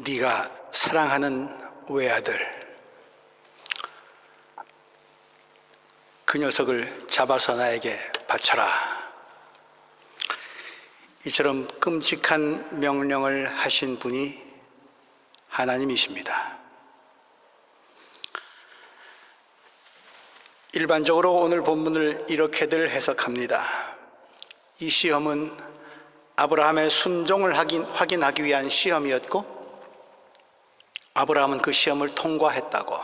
네가 사랑하는 외아들, 그 녀석을 잡아서 나에게 바쳐라. 이처럼 끔찍한 명령을 하신 분이 하나님이십니다. 일반적으로 오늘 본문을 이렇게들 해석합니다. 이 시험은 아브라함의 순종을 확인하기 위한 시험이었고, 아브라함은 그 시험을 통과했다고.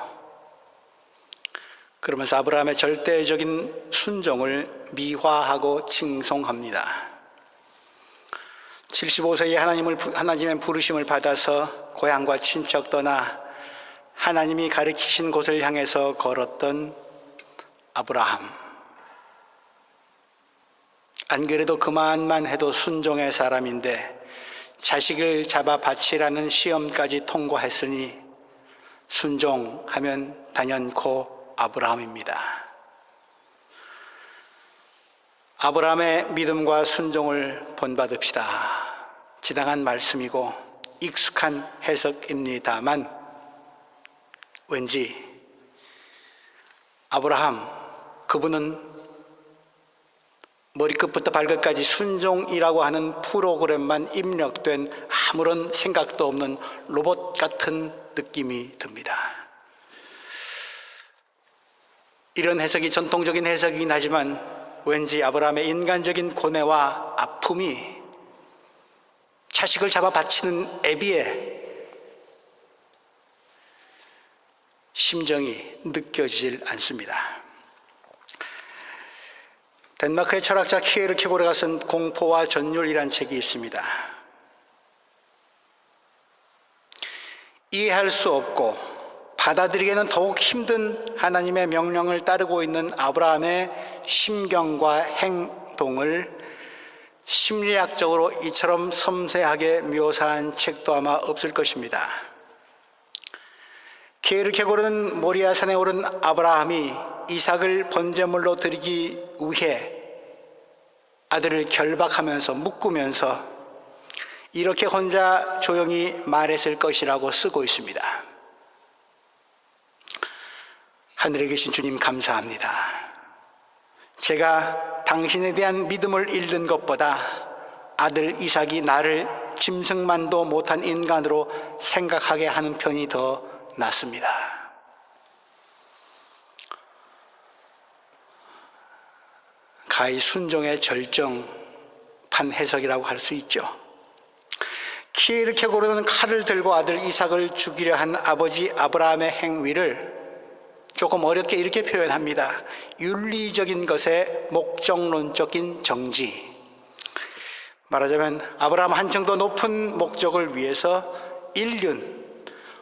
그러면서 아브라함의 절대적인 순종을 미화하고 칭송합니다. 75세에 하나님의 부르심을 받아서 고향과 친척 떠나 하나님이 가리키신 곳을 향해서 걸었던 아브라함. 안 그래도 그만만 해도 순종의 사람인데 자식을 잡아 바치라는 시험까지 통과했으니 순종하면 단연코 아브라함입니다. 아브라함의 믿음과 순종을 본받읍시다. 지당한 말씀이고 익숙한 해석입니다만 왠지 아브라함, 그분은 머리끝부터 발끝까지 순종이라고 하는 프로그램만 입력된 아무런 생각도 없는 로봇 같은 느낌이 듭니다. 이런 해석이 전통적인 해석이긴 하지만 왠지 아브라함의 인간적인 고뇌와 아픔이 자식을 잡아 바치는 애비의 심정이 느껴지질 않습니다. 덴마크의 철학자 키에르케고르가 쓴 공포와 전율이란 책이 있습니다. 이해할 수 없고 받아들이기에는 더욱 힘든 하나님의 명령을 따르고 있는 아브라함의 심경과 행동을 심리학적으로 이처럼 섬세하게 묘사한 책도 아마 없을 것입니다. 키에르케고르는 모리아산에 오른 아브라함이 이삭을 번제물로 드리기 위해 아들을 결박하면서 묶으면서 이렇게 혼자 조용히 말했을 것이라고 쓰고 있습니다. 하늘에 계신 주님, 감사합니다. 제가 당신에 대한 믿음을 잃는 것보다 아들 이삭이 나를 짐승만도 못한 인간으로 생각하게 하는 편이 더 낫습니다. 가히 순종의 절정판 해석이라고 할 수 있죠. 키에르케고르는 칼을 들고 아들 이삭을 죽이려 한 아버지 아브라함의 행위를 조금 어렵게 이렇게 표현합니다. 윤리적인 것의 목적론적인 정지. 말하자면 아브라함 한층 더 높은 목적을 위해서 인륜,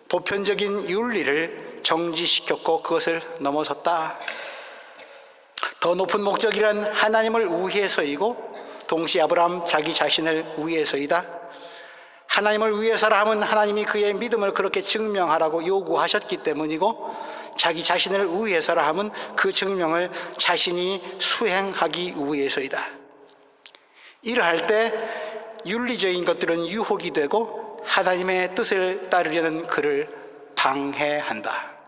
보편적인 윤리를 정지시켰고 그것을 넘어섰다. 더 높은 목적이란 하나님을 위해서이고 동시에 아브라함 자기 자신을 위해서이다. 하나님을 위해서라 하면 하나님이 그의 믿음을 그렇게 증명하라고 요구하셨기 때문이고, 자기 자신을 위해서라 하면 그 증명을 자신이 수행하기 위해서이다. 이러할 때 윤리적인 것들은 유혹이 되고 하나님의 뜻을 따르려는 그를 방해한다.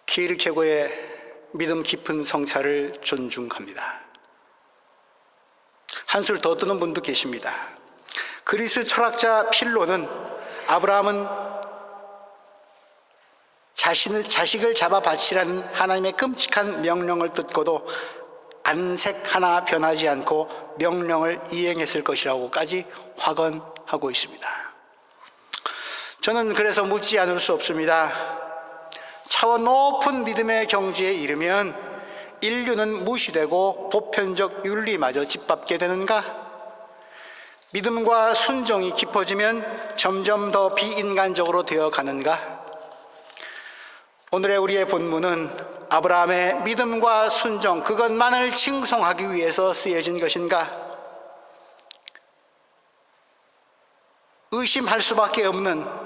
키에르케고르의 믿음 깊은 성찰을 존중합니다. 한술 더 뜨는 분도 계십니다. 그리스 철학자 필로는 아브라함은 자식을 잡아 바치라는 하나님의 끔찍한 명령을 듣고도 안색 하나 변하지 않고 명령을 이행했을 것이라고까지 확언하고 있습니다. 저는 그래서 묻지 않을 수 없습니다. 차원 높은 믿음의 경지에 이르면 인류는 무시되고 보편적 윤리마저 짓밟게 되는가? 믿음과 순종이 깊어지면 점점 더 비인간적으로 되어 가는가? 오늘의 우리의 본문은 아브라함의 믿음과 순종, 그것만을 칭송하기 위해서 쓰여진 것인가? 의심할 수밖에 없는,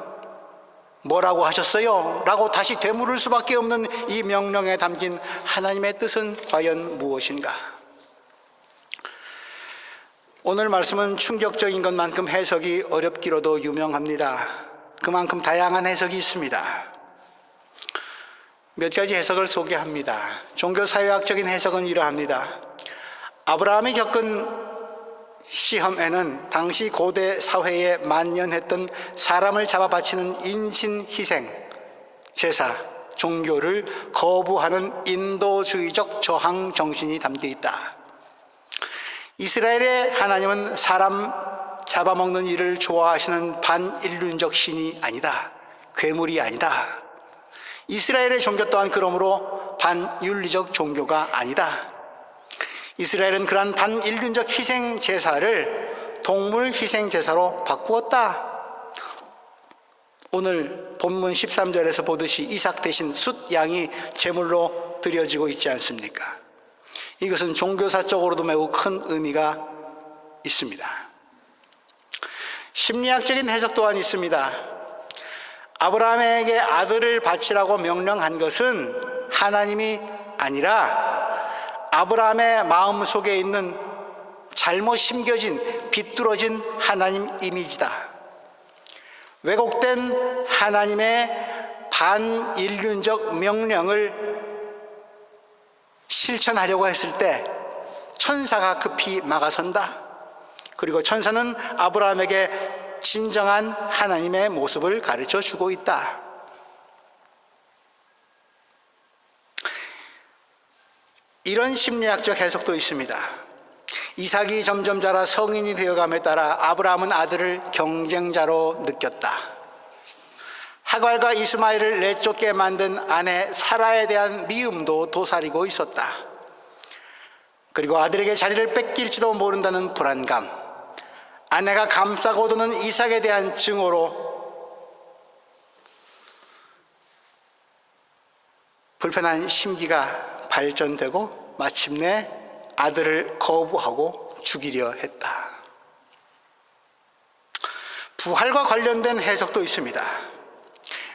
뭐라고 하셨어요? 라고 다시 되물을 수밖에 없는 이 명령에 담긴 하나님의 뜻은 과연 무엇인가? 오늘 말씀은 충격적인 것만큼 해석이 어렵기로도 유명합니다. 그만큼 다양한 해석이 있습니다. 몇 가지 해석을 소개합니다. 종교사회학적인 해석은 이러합니다. 아브라함이 겪은 시험에는 당시 고대 사회에 만연했던 사람을 잡아 바치는 인신희생, 제사, 종교를 거부하는 인도주의적 저항 정신이 담겨 있다. 이스라엘의 하나님은 사람 잡아먹는 일을 좋아하시는 반인륜적 신이 아니다. 괴물이 아니다. 이스라엘의 종교 또한 그러므로 반윤리적 종교가 아니다. 이스라엘은 그러한 반인륜적 희생 제사를 동물 희생 제사로 바꾸었다. 오늘 본문 13절에서 보듯이 이삭 대신 숫 양이 제물로 드려지고 있지 않습니까? 이것은 종교사적으로도 매우 큰 의미가 있습니다. 심리학적인 해석 또한 있습니다. 아브라함에게 아들을 바치라고 명령한 것은 하나님이 아니라 아브라함의 마음속에 있는 잘못 심겨진 비뚤어진 하나님 이미지다. 왜곡된 하나님의 반인륜적 명령을 실천하려고 했을 때 천사가 급히 막아선다. 그리고 천사는 아브라함에게 진정한 하나님의 모습을 가르쳐 주고 있다. 이런 심리학적 해석도 있습니다. 이삭이 점점 자라 성인이 되어감에 따라 아브라함은 아들을 경쟁자로 느꼈다. 하갈과 이스마엘을 내쫓게 만든 아내 사라에 대한 미움도 도사리고 있었다. 그리고 아들에게 자리를 뺏길지도 모른다는 불안감, 아내가 감싸고 도는 이삭에 대한 증오로 불편한 심기가 발전되고 마침내 아들을 거부하고 죽이려 했다. 부활과 관련된 해석도 있습니다.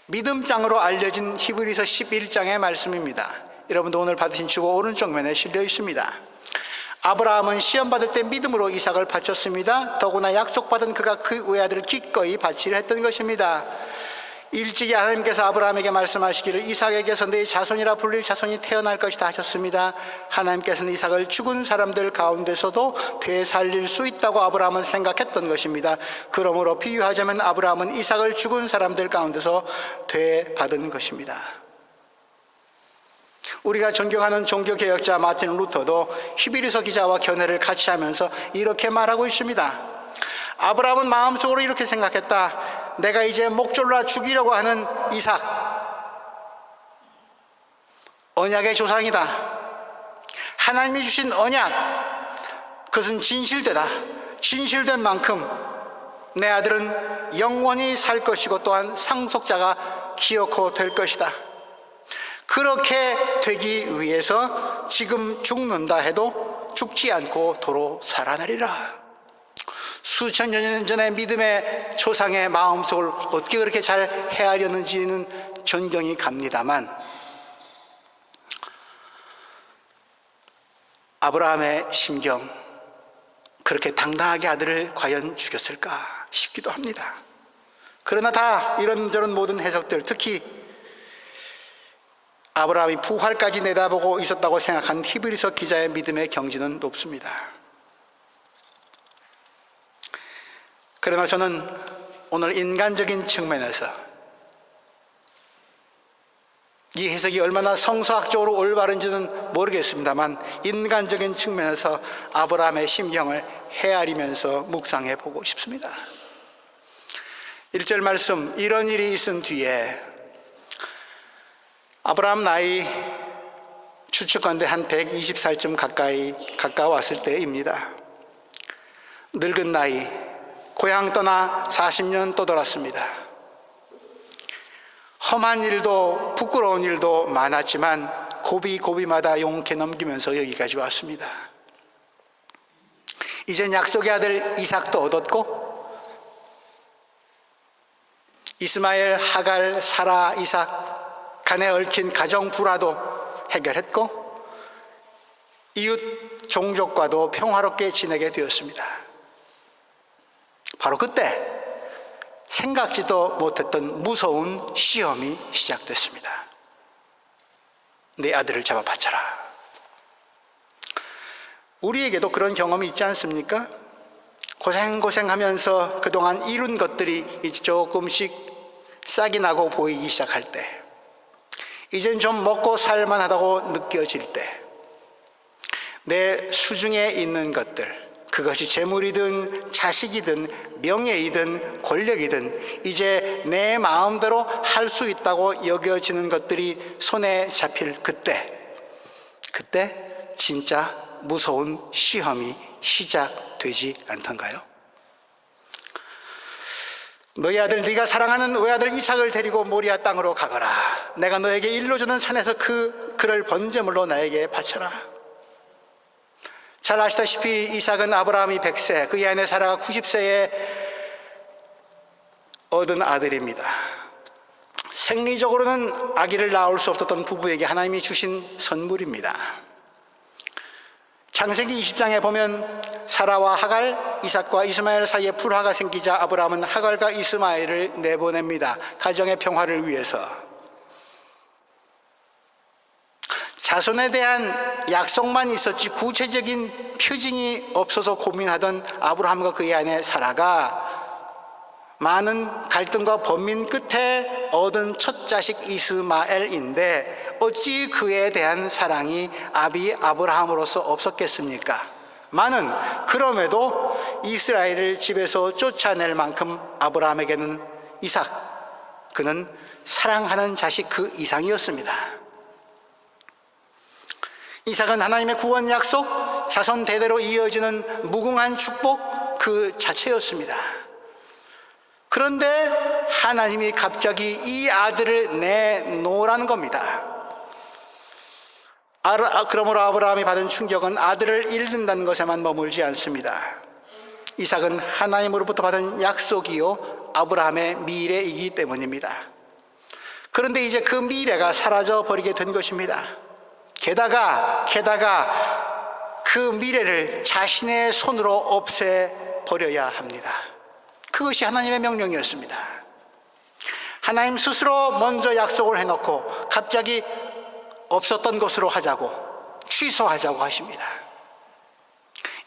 믿음장으로 알려진 히브리서 11장의 말씀입니다. 여러분도 오늘 받으신 주보 오른쪽 면에 실려 있습니다. 아브라함은 시험받을 때 믿음으로 이삭을 바쳤습니다. 더구나 약속받은 그가 그 외아들을 기꺼이 바치려 했던 것입니다. 일찍이 하나님께서 아브라함에게 말씀하시기를 이삭에게서 네 자손이라 불릴 자손이 태어날 것이다 하셨습니다. 하나님께서는 이삭을 죽은 사람들 가운데서도 되살릴 수 있다고 아브라함은 생각했던 것입니다. 그러므로 비유하자면 아브라함은 이삭을 죽은 사람들 가운데서 되받은 것입니다. 우리가 존경하는 종교개혁자 마틴 루터도 히브리서 기자와 견해를 같이 하면서 이렇게 말하고 있습니다. 아브라함은 마음속으로 이렇게 생각했다. 내가 이제 목 졸라 죽이려고 하는 이삭, 언약의 조상이다. 하나님이 주신 언약, 그것은 진실되다. 진실된 만큼 내 아들은 영원히 살 것이고 또한 상속자가 기어코 될 것이다. 그렇게 되기 위해서 지금 죽는다 해도 죽지 않고 도로 살아나리라. 수천 년 전의 믿음의 조상의 마음속을 어떻게 그렇게 잘 헤아렸는지는 존경이 갑니다만, 아브라함의 심경, 그렇게 당당하게 아들을 과연 죽였을까 싶기도 합니다. 그러나 다 이런저런 모든 해석들, 특히 아브라함이 부활까지 내다보고 있었다고 생각한 히브리서 기자의 믿음의 경지는 높습니다. 그러나 저는 오늘 인간적인 측면에서 이 해석이 얼마나 성서학적으로 올바른지는 모르겠습니다만 인간적인 측면에서 아브라함의 심경을 헤아리면서 묵상해 보고 싶습니다. 1절 말씀, 이런 일이 있은 뒤에 아브라함 나이 추측건대 한 120살쯤 가까웠을 때입니다. 늙은 나이, 고향 떠나 40년 또 돌았습니다. 험한 일도 부끄러운 일도 많았지만 고비고비마다 용케 넘기면서 여기까지 왔습니다. 이젠 약속의 아들 이삭도 얻었고 이스마엘, 하갈, 사라, 이삭 간에 얽힌 가정 불화도 해결했고 이웃 종족과도 평화롭게 지내게 되었습니다. 바로 그때 생각지도 못했던 무서운 시험이 시작됐습니다. 내 아들을 잡아 바쳐라. 우리에게도 그런 경험이 있지 않습니까? 고생하면서 그동안 이룬 것들이 이제 조금씩 싹이 나고 보이기 시작할 때, 이젠 좀 먹고 살만하다고 느껴질 때, 내 수중에 있는 것들, 그것이 재물이든 자식이든 명예이든 권력이든 이제 내 마음대로 할 수 있다고 여겨지는 것들이 손에 잡힐 그때 진짜 무서운 시험이 시작되지 않던가요? 너희 아들, 네가 사랑하는 외아들 이삭을 데리고 모리아 땅으로 가거라. 내가 너에게 일러주는 산에서 그를 번제물로 나에게 바쳐라. 잘 아시다시피 이삭은 아브라함이 100세, 그의 아내 사라가 90세에 얻은 아들입니다. 생리적으로는 아기를 낳을 수 없었던 부부에게 하나님이 주신 선물입니다. 창세기 20장에 보면 사라와 하갈, 이삭과 이스마엘 사이에 불화가 생기자 아브라함은 하갈과 이스마엘을 내보냅니다. 가정의 평화를 위해서. 자손에 대한 약속만 있었지 구체적인 표징이 없어서 고민하던 아브라함과 그의 아내 사라가 많은 갈등과 번민 끝에 얻은 첫 자식 이스마엘인데 어찌 그에 대한 사랑이 아비 아브라함으로서 없었겠습니까? 많은, 그럼에도 이스라엘을 집에서 쫓아낼 만큼 아브라함에게는 이삭, 그는 사랑하는 자식 그 이상이었습니다. 이삭은 하나님의 구원 약속, 자손 대대로 이어지는 무궁한 축복 그 자체였습니다. 그런데 하나님이 갑자기 이 아들을 내놓으라는 겁니다. 그러므로 아브라함이 받은 충격은 아들을 잃는다는 것에만 머물지 않습니다. 이삭은 하나님으로부터 받은 약속이요 아브라함의 미래이기 때문입니다. 그런데 이제 그 미래가 사라져 버리게 된 것입니다. 게다가 그 미래를 자신의 손으로 없애버려야 합니다. 그것이 하나님의 명령이었습니다. 하나님 스스로 먼저 약속을 해놓고 갑자기 없었던 것으로 하자고, 취소하자고 하십니다.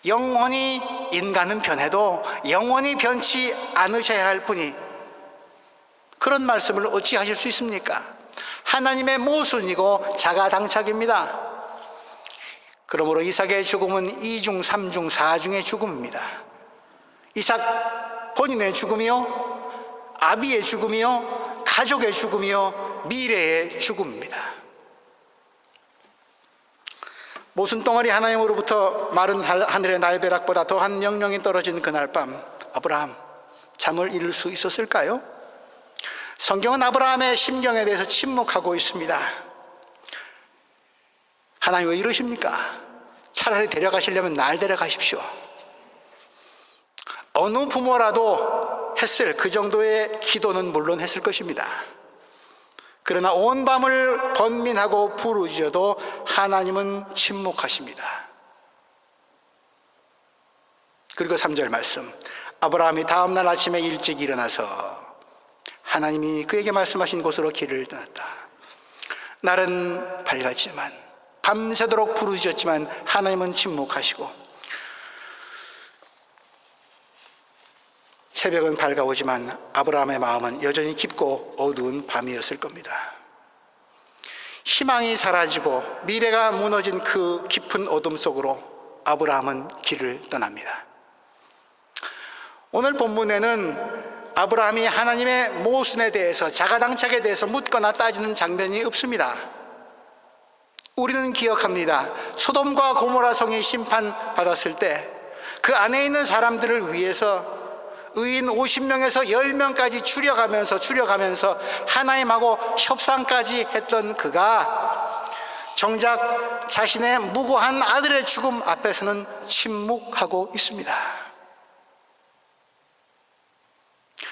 영원히 인간은 변해도 영원히 변치 않으셔야 할 분이 그런 말씀을 어찌 하실 수 있습니까? 하나님의 모순이고 자가당착입니다. 그러므로 이삭의 죽음은 2중, 3중, 4중의 죽음입니다. 이삭 본인의 죽음이요, 아비의 죽음이요, 가족의 죽음이요, 미래의 죽음입니다. 모순덩어리 하나님으로부터 마른 하늘의 날벼락보다 더한 명령이 떨어진 그날 밤, 아브라함 잠을 이룰 수 있었을까요? 성경은 아브라함의 심경에 대해서 침묵하고 있습니다. 하나님 왜 이러십니까? 차라리 데려가시려면 날 데려가십시오. 어느 부모라도 했을 그 정도의 기도는 물론 했을 것입니다. 그러나 온 밤을 번민하고 부르짖어도 하나님은 침묵하십니다. 그리고 3절 말씀, 아브라함이 다음날 아침에 일찍 일어나서 하나님이 그에게 말씀하신 곳으로 길을 떠났다. 날은 밝았지만, 밤새도록 부르짖었지만 하나님은 침묵하시고, 새벽은 밝아오지만 아브라함의 마음은 여전히 깊고 어두운 밤이었을 겁니다. 희망이 사라지고 미래가 무너진 그 깊은 어둠 속으로 아브라함은 길을 떠납니다. 오늘 본문에는 아브라함이 하나님의 모순에 대해서, 자가당착에 대해서 묻거나 따지는 장면이 없습니다. 우리는 기억합니다. 소돔과 고모라 성이 심판받았을 때 그 안에 있는 사람들을 위해서 의인 50명에서 10명까지 줄여가면서 하나님하고 협상까지 했던 그가 정작 자신의 무고한 아들의 죽음 앞에서는 침묵하고 있습니다.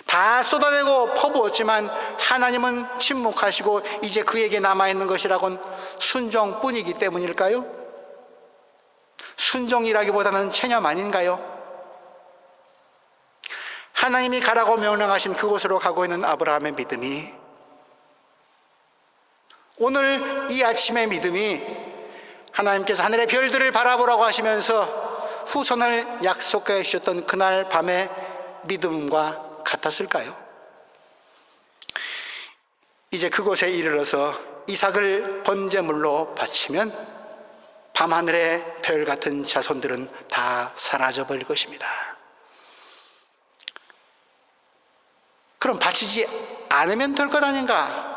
다 쏟아내고 퍼부었지만 하나님은 침묵하시고 이제 그에게 남아있는 것이라곤 순종뿐이기 때문일까요? 순종이라기보다는 체념 아닌가요? 하나님이 가라고 명령하신 그곳으로 가고 있는 아브라함의 믿음이, 오늘 이 아침의 믿음이 하나님께서 하늘의 별들을 바라보라고 하시면서 후손을 약속해 주셨던 그날 밤의 믿음과 같았을까요? 이제 그곳에 이르러서 이삭을 번제물로 바치면 밤하늘의 별 같은 자손들은 다 사라져 버릴 것입니다. 그럼 바치지 않으면 될 것 아닌가?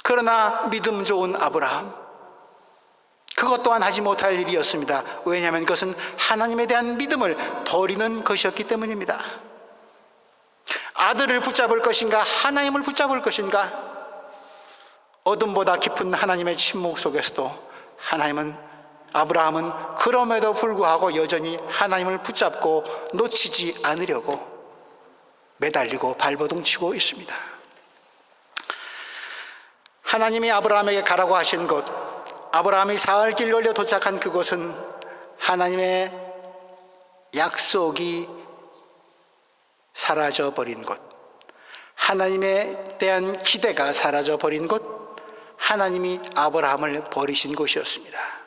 그러나 믿음 좋은 아브라함, 그것 또한 하지 못할 일이었습니다. 왜냐하면 그것은 하나님에 대한 믿음을 버리는 것이었기 때문입니다. 아들을 붙잡을 것인가, 하나님을 붙잡을 것인가? 어둠보다 깊은 하나님의 침묵 속에서도 아브라함은 그럼에도 불구하고 여전히 하나님을 붙잡고 놓치지 않으려고 매달리고 발버둥치고 있습니다. 하나님이 아브라함에게 가라고 하신 곳, 아브라함이 사흘 길 걸려 도착한 그곳은 하나님의 약속이 사라져버린 곳, 하나님에 대한 기대가 사라져버린 곳, 하나님이 아브라함을 버리신 곳이었습니다.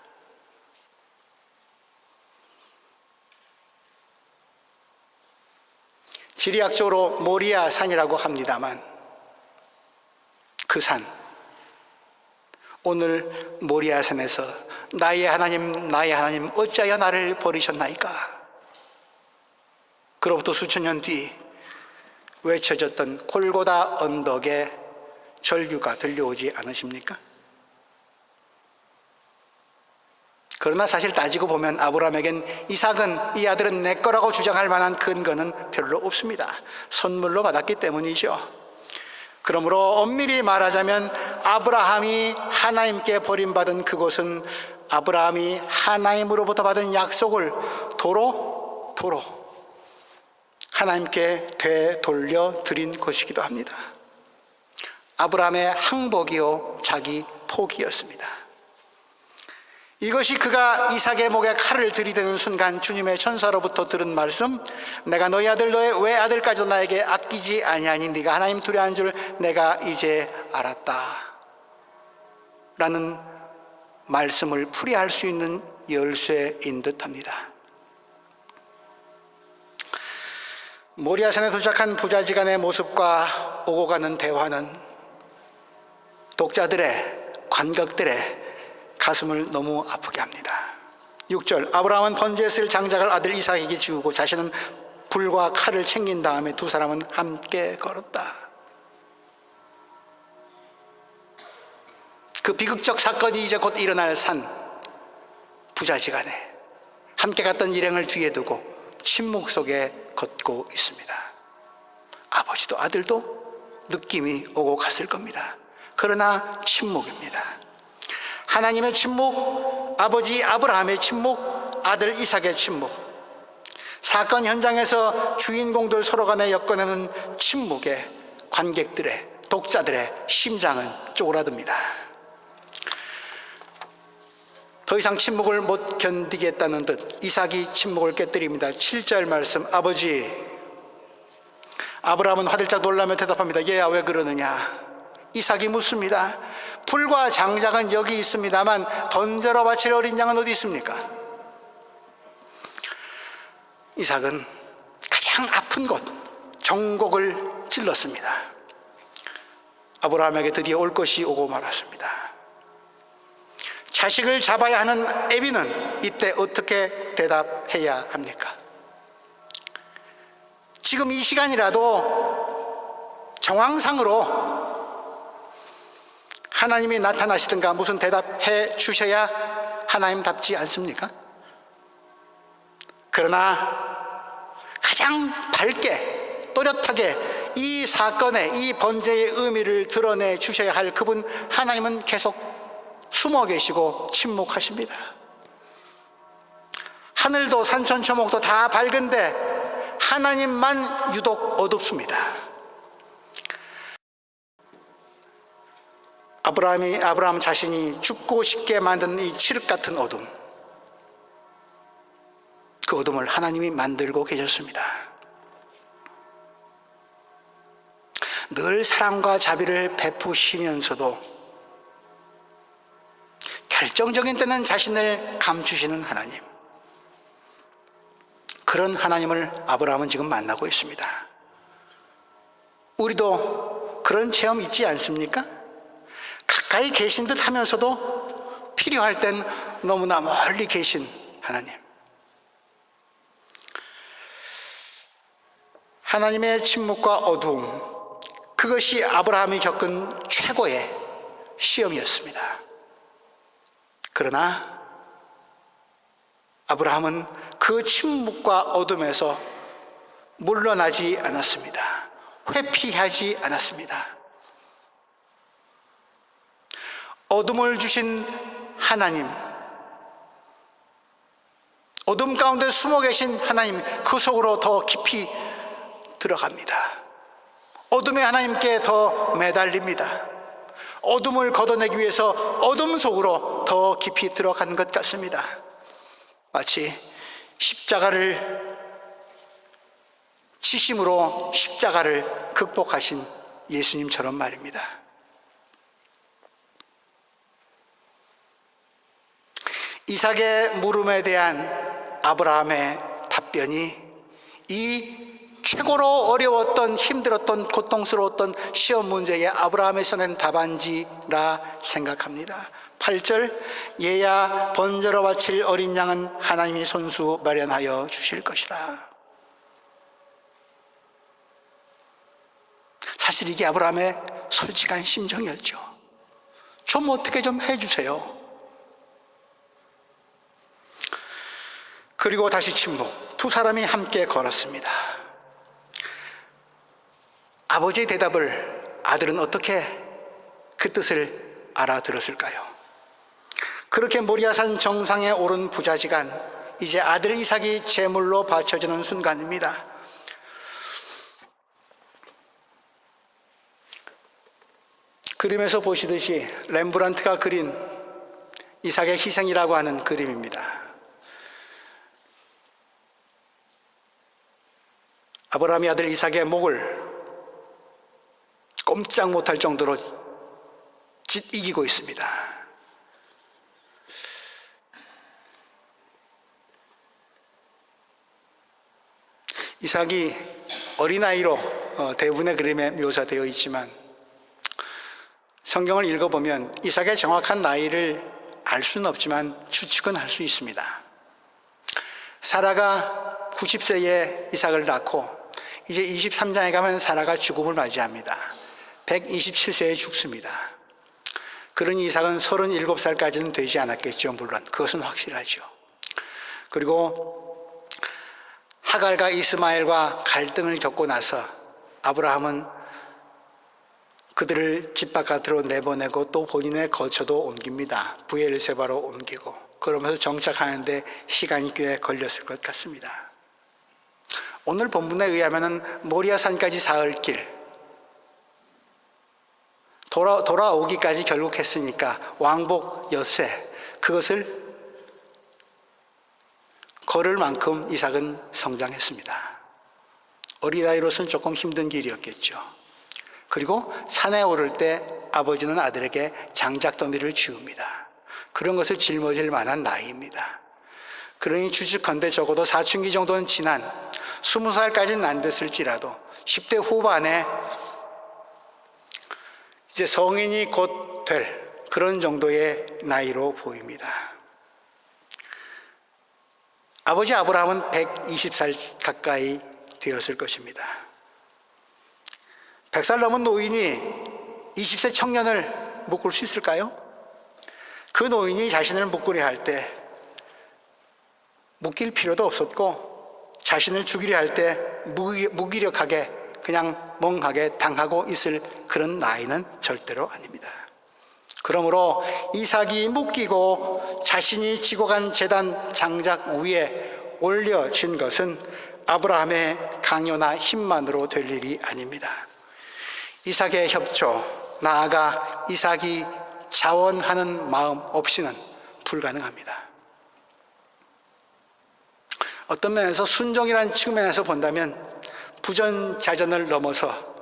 지리학적으로 모리아 산이라고 합니다만 그 산, 오늘 모리아 산에서 나의 하나님 어찌하여 나를 버리셨나이까? 그로부터 수천 년 뒤 외쳐졌던 골고다 언덕의 절규가 들려오지 않으십니까? 그러나 사실 따지고 보면 아브라함에겐 이삭은, 이 아들은 내 거라고 주장할 만한 근거는 별로 없습니다. 선물로 받았기 때문이죠. 그러므로 엄밀히 말하자면 아브라함이 하나님께 버림받은 그곳은 아브라함이 하나님으로부터 받은 약속을 도로 하나님께 되돌려 드린 것이기도 합니다. 아브라함의 항복이요 자기 포기였습니다. 이것이 그가 이삭의 목에 칼을 들이대는 순간 주님의 천사로부터 들은 말씀, 내가 너희 아들 너의 외아들까지도 나에게 아끼지 아니하니 네가 하나님 두려워하는 줄 내가 이제 알았다 라는 말씀을 풀이할 수 있는 열쇠인 듯합니다. 모리아산에 도착한 부자지간의 모습과 오고 가는 대화는 독자들의, 관객들의 가슴을 너무 아프게 합니다. 6절, 아브라함은 번제에 쓸 장작을 아들 이삭에게 지우고 자신은 불과 칼을 챙긴 다음에 두 사람은 함께 걸었다. 그 비극적 사건이 이제 곧 일어날 산 부자지간에 함께 갔던 일행을 뒤에 두고 침묵 속에 걷고 있습니다. 아버지도 아들도 느낌이 오고 갔을 겁니다. 그러나 침묵입니다. 하나님의 침묵, 아버지 아브라함의 침묵, 아들 이삭의 침묵. 사건 현장에서 주인공들 서로 간에 엮어내는 침묵에 관객들의, 독자들의 심장은 쪼그라듭니다. 더 이상 침묵을 못 견디겠다는 듯 이삭이 침묵을 깨뜨립니다. 7절 말씀, 아버지. 아브라함은 화들짝 놀라며 대답합니다. 얘야, 왜 그러느냐? 이삭이 묻습니다. 불과 장작은 여기 있습니다만 번제로 바칠 어린 양은 어디 있습니까? 이삭은 가장 아픈 곳, 정곡을 찔렀습니다. 아브라함에게 드디어 올 것이 오고 말았습니다. 자식을 잡아야 하는 애비는 이때 어떻게 대답해야 합니까? 지금 이 시간이라도 정황상으로 하나님이 나타나시든가 무슨 대답해 주셔야 하나님답지 않습니까? 그러나 가장 밝게 또렷하게 이 사건의, 이 번제의 의미를 드러내 주셔야 할 그분 하나님은 계속 숨어 계시고 침묵하십니다. 하늘도 산천초목도 다 밝은데 하나님만 유독 어둡습니다. 아브라함 자신이 죽고 싶게 만든 이 칠흑 같은 어둠, 그 어둠을 하나님이 만들고 계셨습니다. 늘 사랑과 자비를 베푸시면서도 결정적인 때는 자신을 감추시는 하나님, 그런 하나님을 아브라함은 지금 만나고 있습니다. 우리도 그런 체험 있지 않습니까? 가까이 계신 듯 하면서도 필요할 땐 너무나 멀리 계신 하나님. 하나님의 침묵과 어두움, 그것이 아브라함이 겪은 최고의 시험이었습니다. 그러나 아브라함은 그 침묵과 어둠에서 물러나지 않았습니다. 회피하지 않았습니다. 어둠을 주신 하나님, 어둠 가운데 숨어 계신 하나님, 그 속으로 더 깊이 들어갑니다. 어둠의 하나님께 더 매달립니다. 어둠을 걷어내기 위해서 어둠 속으로 더 깊이 들어간 것 같습니다. 마치 십자가를 지심으로 십자가를 극복하신 예수님처럼 말입니다. 이삭의 물음에 대한 아브라함의 답변이 이 최고로 어려웠던, 힘들었던, 고통스러웠던 시험 문제에 아브라함에서 낸 답안지라 생각합니다. 8절, 얘야 번제로 바칠 어린 양은 하나님이 손수 마련하여 주실 것이다. 사실 이게 아브라함의 솔직한 심정이었죠. 좀 어떻게 좀 해주세요. 그리고 다시 침묵. 두 사람이 함께 걸었습니다. 아버지의 대답을 아들은 어떻게 그 뜻을 알아들었을까요? 그렇게 모리아산 정상에 오른 부자지간, 이제 아들 이삭이 제물로 바쳐지는 순간입니다. 그림에서 보시듯이 렘브란트가 그린 이삭의 희생이라고 하는 그림입니다. 아브라함이 아들 이삭의 목을 꼼짝 못할 정도로 이기고 있습니다. 이삭이 어린아이로 대부분의 그림에 묘사되어 있지만 성경을 읽어보면 이삭의 정확한 나이를 알 수는 없지만 추측은 할 수 있습니다. 사라가 90세에 이삭을 낳고 이제 23장에 가면 사라가 죽음을 맞이합니다. 127세에 죽습니다. 그러니 이삭은 37살까지는 되지 않았겠죠. 물론 그것은 확실하죠. 그리고 하갈과 이스마엘과 갈등을 겪고 나서 아브라함은 그들을 집 바깥으로 내보내고 또 본인의 거처도 옮깁니다. 브엘세바로 옮기고, 그러면서 정착하는데 시간이 꽤 걸렸을 것 같습니다. 오늘 본문에 의하면 모리아산까지 사흘 길, 돌아오기까지 결국 했으니까 왕복 엿새, 그것을 걸을 만큼 이삭은 성장했습니다. 어린아이로서는 조금 힘든 길이었겠죠. 그리고 산에 오를 때 아버지는 아들에게 장작더미를 지웁니다. 그런 것을 짊어질 만한 나이입니다. 그러니 추측컨대 적어도 사춘기 정도는 지난, 20살까지는 안 됐을지라도 10대 후반에 이제 성인이 곧 될 그런 정도의 나이로 보입니다. 아버지 아브라함은 120살 가까이 되었을 것입니다. 100살 넘은 노인이 20세 청년을 묶을 수 있을까요? 그 노인이 자신을 묶으려 할 때 묶일 필요도 없었고, 자신을 죽이려 할 때 무기력하게 그냥 멍하게 당하고 있을 그런 나이는 절대로 아닙니다. 그러므로 이삭이 묶이고 자신이 지고 간 제단 장작 위에 올려진 것은 아브라함의 강요나 힘만으로 될 일이 아닙니다. 이삭의 협조, 나아가 이삭이 자원하는 마음 없이는 불가능합니다. 어떤 면에서 순종이라는 측면에서 본다면 부전자전을 넘어서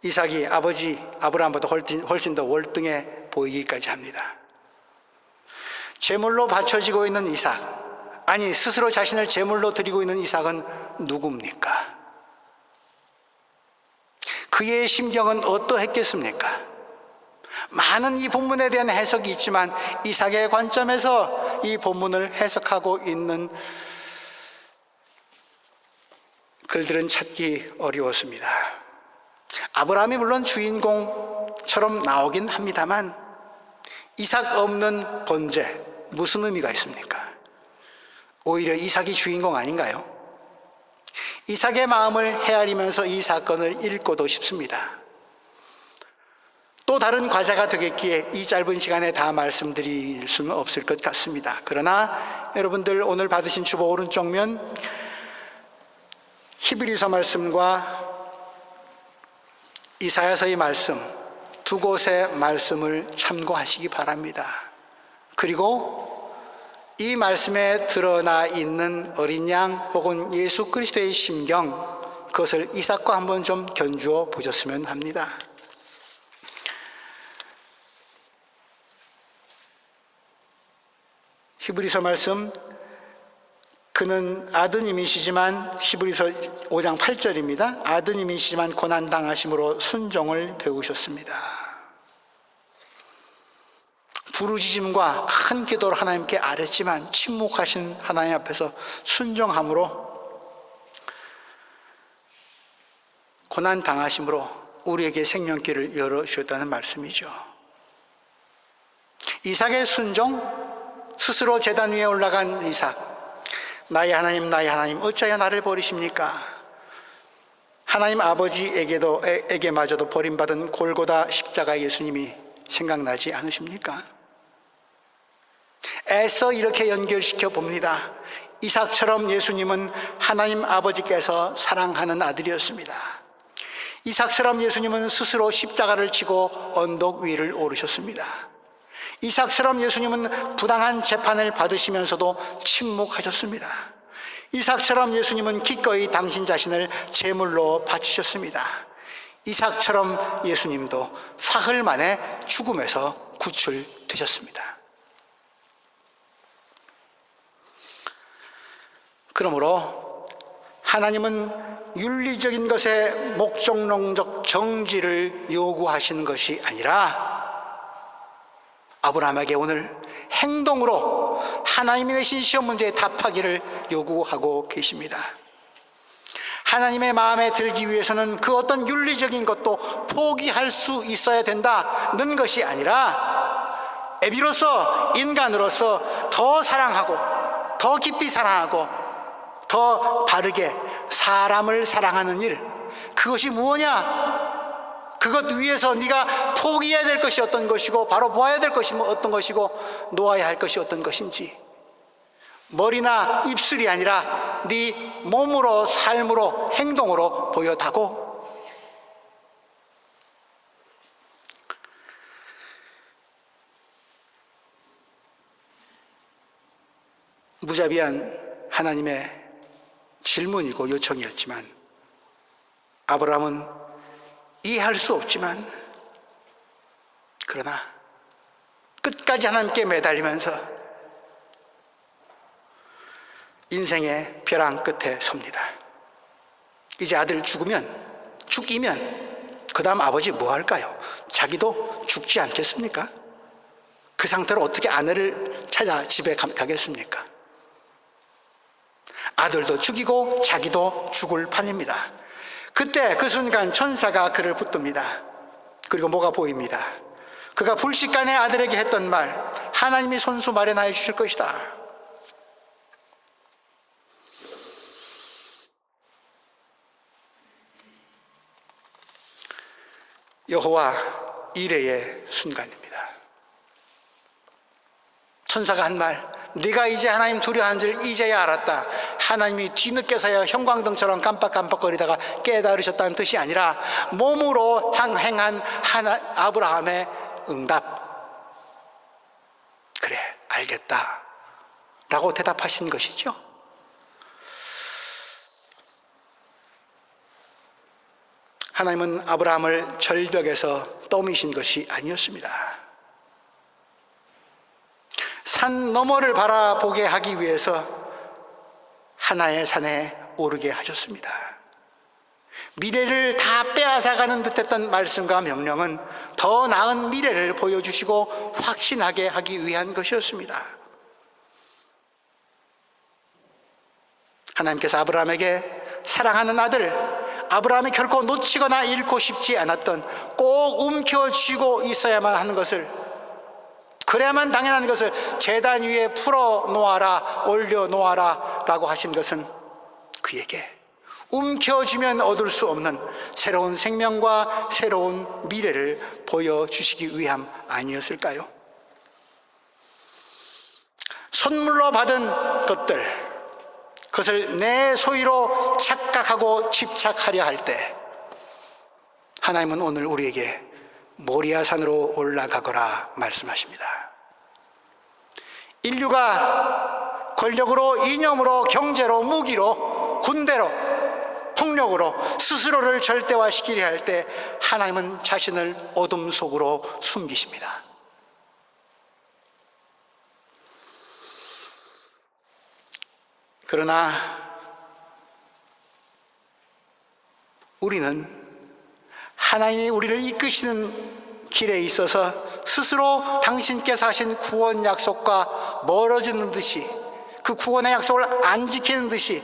이삭이 아버지 아브라함보다 훨씬 더 월등해 보이기까지 합니다. 제물로 바쳐지고 있는 이삭, 아니 스스로 자신을 제물로 드리고 있는 이삭은 누굽니까? 그의 심경은 어떠했겠습니까? 많은 이 본문에 대한 해석이 있지만 이삭의 관점에서 이 본문을 해석하고 있는 글들은 찾기 어려웠습니다. 아브라함이 물론 주인공처럼 나오긴 합니다만 이삭 없는 번제, 무슨 의미가 있습니까? 오히려 이삭이 주인공 아닌가요? 이삭의 마음을 헤아리면서 이 사건을 읽고도 싶습니다. 또 다른 과제가 되겠기에 이 짧은 시간에 다 말씀드릴 수는 없을 것 같습니다. 그러나 여러분들 오늘 받으신 주보 오른쪽면 히브리서 말씀과 이사야서의 말씀 두 곳의 말씀을 참고하시기 바랍니다. 그리고 이 말씀에 드러나 있는 어린 양 혹은 예수 그리스도의 심경, 그것을 이삭과 한번 좀 견주어 보셨으면 합니다. 히브리서 말씀, 그는 아드님이시지만, 히브리서 5장 8절입니다. 아드님이시지만 고난당하심으로 순종을 배우셨습니다. 부르짖음과 큰 기도를 하나님께 아뢰지만 침묵하신 하나님 앞에서 순종함으로 고난당하심으로 우리에게 생명길을 열어주셨다는 말씀이죠. 이삭의 순종, 스스로 제단 위에 올라간 이삭, 나의 하나님 어찌하여 나를 버리십니까? 하나님 아버지에게마저도 버림받은 골고다 십자가 예수님이 생각나지 않으십니까? 애써 이렇게 연결시켜 봅니다. 이삭처럼 예수님은 하나님 아버지께서 사랑하는 아들이었습니다. 이삭처럼 예수님은 스스로 십자가를 지고 언덕 위를 오르셨습니다. 이삭처럼 예수님은 부당한 재판을 받으시면서도 침묵하셨습니다. 이삭처럼 예수님은 기꺼이 당신 자신을 제물로 바치셨습니다. 이삭처럼 예수님도 사흘 만에 죽음에서 구출되셨습니다. 그러므로 하나님은 윤리적인 것에 목적론적 정지를 요구하시는 것이 아니라 아브라함에게 오늘 행동으로 하나님이 내신 시험 문제에 답하기를 요구하고 계십니다. 하나님의 마음에 들기 위해서는 그 어떤 윤리적인 것도 포기할 수 있어야 된다는 것이 아니라 애비로서, 인간으로서 더 사랑하고 더 깊이 사랑하고 더 바르게 사람을 사랑하는 일, 그것이 무엇이냐? 그것 위해서 네가 포기해야 될 것이 어떤 것이고 바로 보아야 될 것이 어떤 것이고 놓아야 할 것이 어떤 것인지, 머리나 입술이 아니라 네 몸으로, 삶으로, 행동으로 보여다고. 무자비한 하나님의 질문이고 요청이었지만 아브라함은 이해할 수 없지만, 그러나 끝까지 하나님께 매달리면서 인생의 벼랑 끝에 섭니다. 이제 아들 죽이면 그 다음 아버지 뭐 할까요? 자기도 죽지 않겠습니까? 그 상태로 어떻게 아내를 찾아 집에 가겠습니까? 아들도 죽이고 자기도 죽을 판입니다. 그때 그 순간 천사가 그를 붙듭니다. 그리고 뭐가 보입니다. 그가 불식간에 아들에게 했던 말, 하나님이 손수 마련하여 주실 것이다. 여호와 이레의 순간입니다. 천사가 한 말, 네가 이제 하나님 두려워하는 줄 이제야 알았다. 하나님이 뒤늦게서야 형광등처럼 깜빡깜빡거리다가 깨달으셨다는 뜻이 아니라 몸으로 행한 아브라함의 응답. 그래, 알겠다 라고 대답하신 것이죠. 하나님은 아브라함을 절벽에서 떠미신 것이 아니었습니다. 산 너머를 바라보게 하기 위해서 하나의 산에 오르게 하셨습니다. 미래를 다 빼앗아가는 듯했던 말씀과 명령은 더 나은 미래를 보여주시고 확신하게 하기 위한 것이었습니다. 하나님께서 아브라함에게 사랑하는 아들, 아브라함이 결코 놓치거나 잃고 싶지 않았던, 꼭 움켜쥐고 있어야만 하는 것을, 그래야만 당연한 것을 제단 위에 풀어놓아라, 올려놓아라 라고 하신 것은 그에게 움켜쥐면 얻을 수 없는 새로운 생명과 새로운 미래를 보여주시기 위함 아니었을까요? 선물로 받은 것들, 그것을 내 소유로 착각하고 집착하려 할 때 하나님은 오늘 우리에게 모리아산으로 올라가거라 말씀하십니다. 인류가 권력으로, 이념으로, 경제로, 무기로, 군대로, 폭력으로 스스로를 절대화시키려 할 때 하나님은 자신을 어둠 속으로 숨기십니다. 그러나 우리는 하나님이 우리를 이끄시는 길에 있어서 스스로 당신께서 하신 구원 약속과 멀어지는 듯이, 그 구원의 약속을 안 지키는 듯이,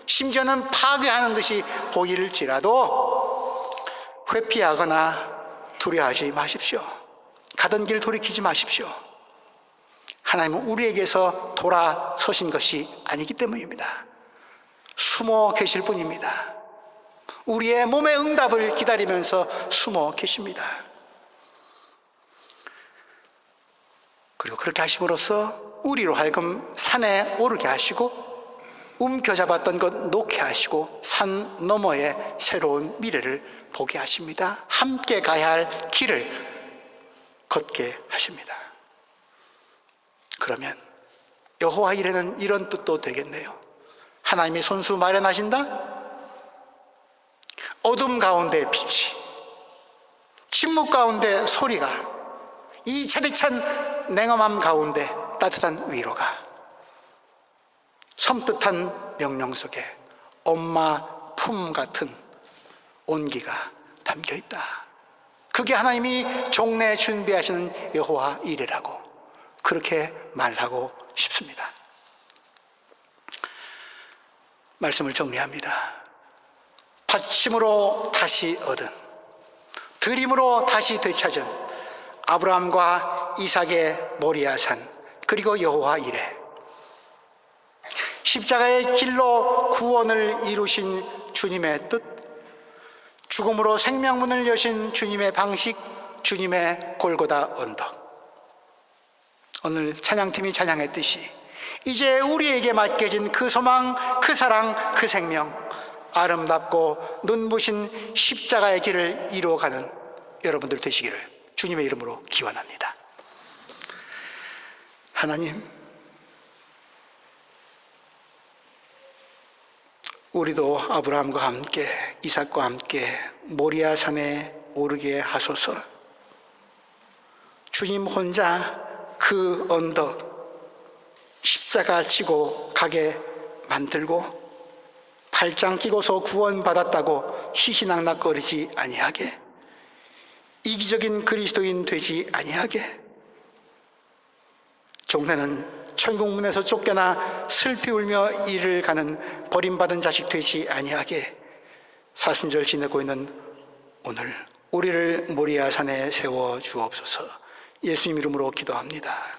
심지어는 파괴하는 듯이 보일지라도 회피하거나 두려워하지 마십시오. 가던 길 돌이키지 마십시오. 하나님은 우리에게서 돌아서신 것이 아니기 때문입니다. 숨어 계실 뿐입니다. 우리의 몸의 응답을 기다리면서 숨어 계십니다. 그리고 그렇게 하심으로써 우리로 하여금 산에 오르게 하시고, 움켜잡았던 것 놓게 하시고, 산 너머의 새로운 미래를 보게 하십니다. 함께 가야 할 길을 걷게 하십니다. 그러면 여호와 이레는 이런 뜻도 되겠네요. 하나님이 손수 마련하신다? 어둠 가운데 빛이, 침묵 가운데 소리가, 이 차디찬 냉엄함 가운데 따뜻한 위로가, 섬뜩한 명령 속에 엄마 품 같은 온기가 담겨 있다. 그게 하나님이 종래 준비하시는 여호와 이레라고 그렇게 말하고 싶습니다. 말씀을 정리합니다. 바침으로 다시 얻은, 드림으로 다시 되찾은 아브라함과 이삭의 모리아산, 그리고 여호와 이레, 십자가의 길로 구원을 이루신 주님의 뜻, 죽음으로 생명문을 여신 주님의 방식, 주님의 골고다 언덕. 오늘 찬양팀이 찬양했듯이 이제 우리에게 맡겨진 그 소망, 그 사랑, 그 생명, 아름답고 눈부신 십자가의 길을 이루어가는 여러분들 되시기를 주님의 이름으로 기원합니다. 하나님, 우리도 아브라함과 함께, 이삭과 함께 모리아산에 오르게 하소서. 주님 혼자 그 언덕 십자가 지고 가게 만들고, 팔짱 끼고서 구원받았다고 희희낙낙거리지 아니하게, 이기적인 그리스도인 되지 아니하게, 종래는 천국문에서 쫓겨나 슬피 울며 이를 가는 버림받은 자식 되지 아니하게 사순절 지내고 있는 오늘 우리를 모리아산에 세워 주옵소서. 예수님 이름으로 기도합니다.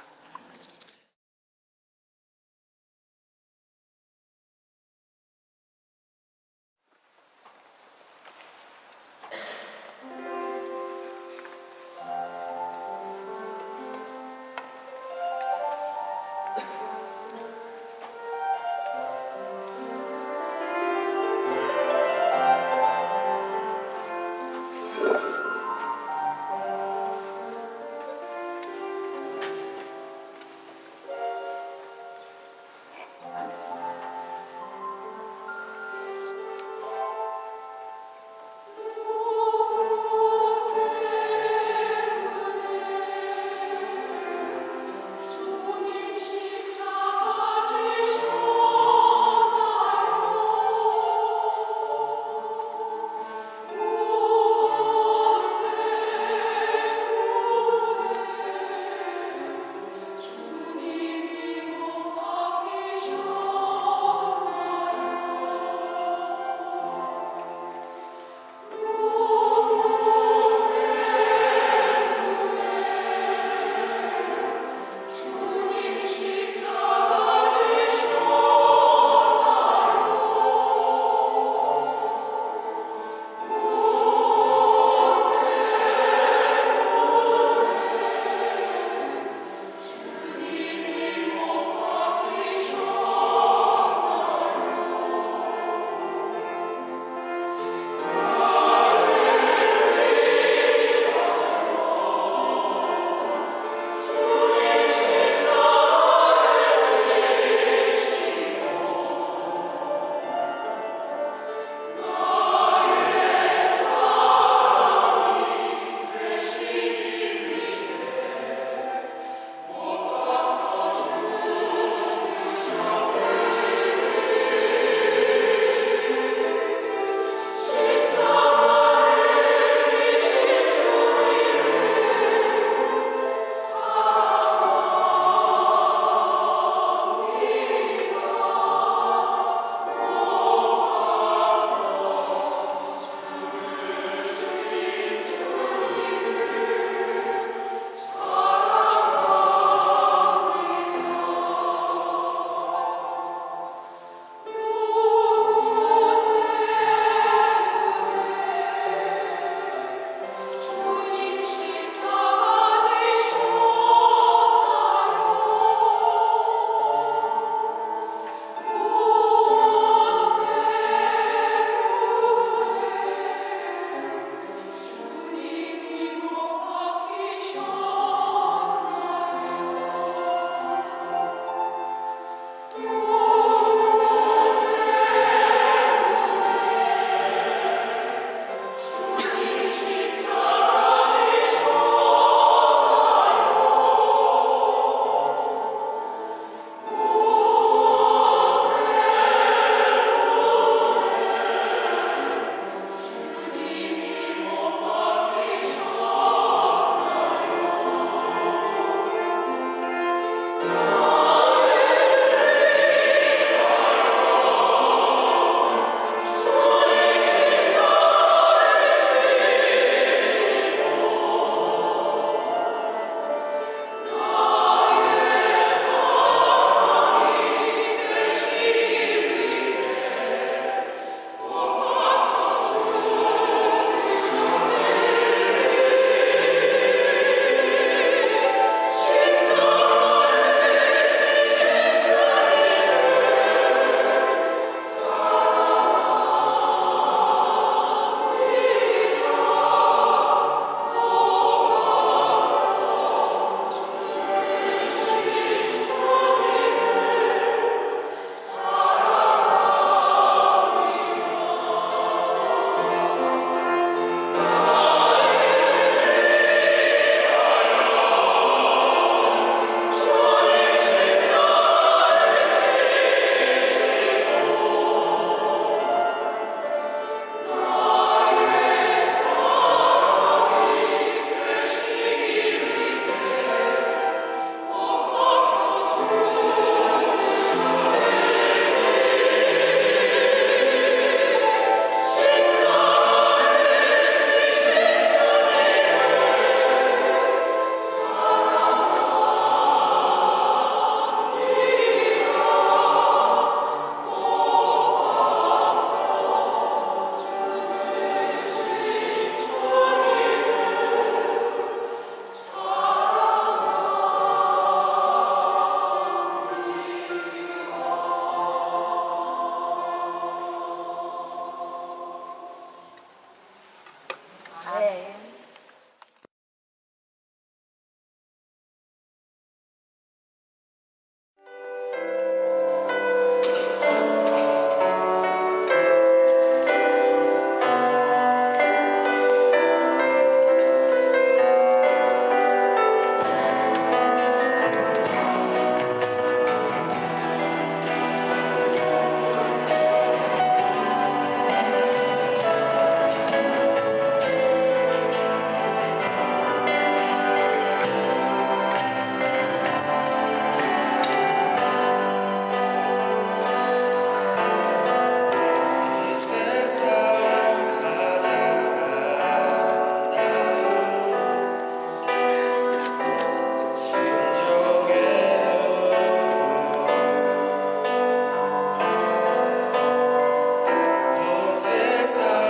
사랑